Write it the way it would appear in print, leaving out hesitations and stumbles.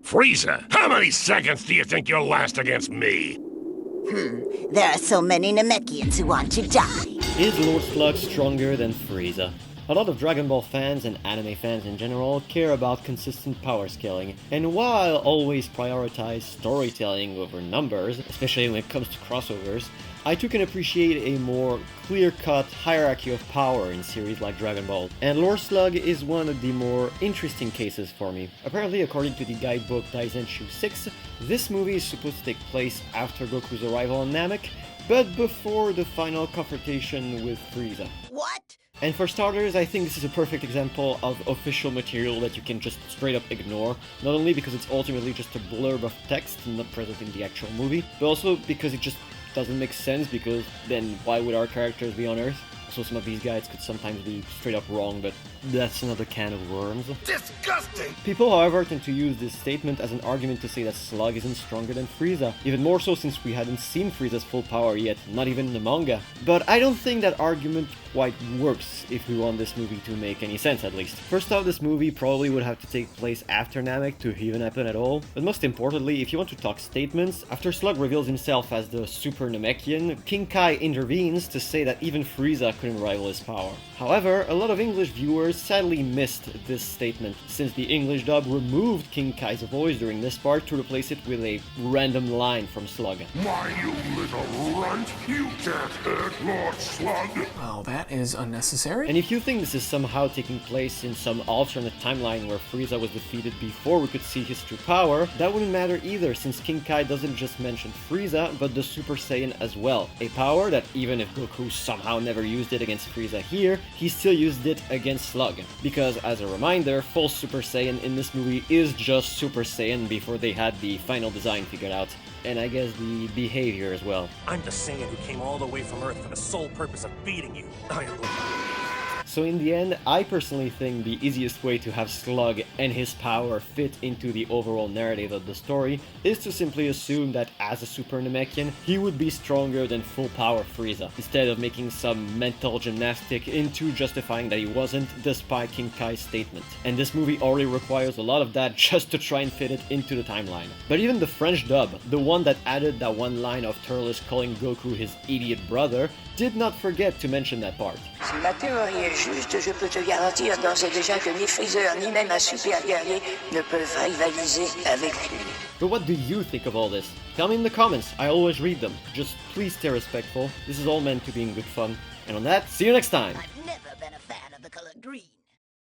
Frieza, how many seconds do you think you'll last against me? There are so many Namekians who want to die. Is Lord Slug stronger than Frieza? A lot of Dragon Ball fans and anime fans in general care about consistent power scaling, and while always prioritize storytelling over numbers, especially when it comes to crossovers, I too can appreciate a more clear-cut hierarchy of power in series like Dragon Ball, and Lord Slug is one of the more interesting cases for me. Apparently, according to the guidebook Daizenshu 6, this movie is supposed to take place after Goku's arrival on Namek, but before the final confrontation with Frieza. What? And for starters, I think this is a perfect example of official material that you can just straight up ignore, not only because it's ultimately just a blurb of text not present in the actual movie, but also because it just doesn't make sense, because then why would our characters be on Earth? So some of these guys could sometimes be straight up wrong, but that's another can of worms. Disgusting! People, however, tend to use this statement as an argument to say that Slug isn't stronger than Frieza, even more so since we hadn't seen Frieza's full power yet, not even in the manga. But I don't think that argument quite works if we want this movie to make any sense, at least. First off, this movie probably would have to take place after Namek to even happen at all, but most importantly, if you want to talk statements, after Slug reveals himself as the Super Namekian, King Kai intervenes to say that even Frieza couldn't rival his power. However, a lot of English viewers sadly missed this statement, since the English dub removed King Kai's voice during this part to replace it with a random line from Slug. Why, you little runt, you can't hurt Lord Slug! Well, that is unnecessary. And if you think this is somehow taking place in some alternate timeline where Frieza was defeated before we could see his true power, that wouldn't matter either, since King Kai doesn't just mention Frieza, but the Super Saiyan as well. A power that even if Goku somehow never used it against Frieza here, he still used it against Slug. Because as a reminder, full Super Saiyan in this movie is just Super Saiyan before they had the final design figured out. And I guess the behavior as well. I'm the Saiyan who came all the way from Earth for the sole purpose of beating you. I am the... So in the end, I personally think the easiest way to have Slug and his power fit into the overall narrative of the story is to simply assume that as a Super Namekian, he would be stronger than full power Frieza, instead of making some mental gymnastic into justifying that he wasn't, despite King Kai's statement. And this movie already requires a lot of that just to try and fit it into the timeline. But even the French dub, the one that added that one line of Turles calling Goku his idiot brother, did not forget to mention that part. Si ma théorie est juste, je peux te garantir d'ores et déjà que ni Freezer ni même un super guerrier ne peuvent rivaliser avec lui. But what do you think of all this? Tell me in the comments, I always read them. Just please stay respectful, this is all meant to be in good fun. And on that, see you next time! I've never been a fan of the color green.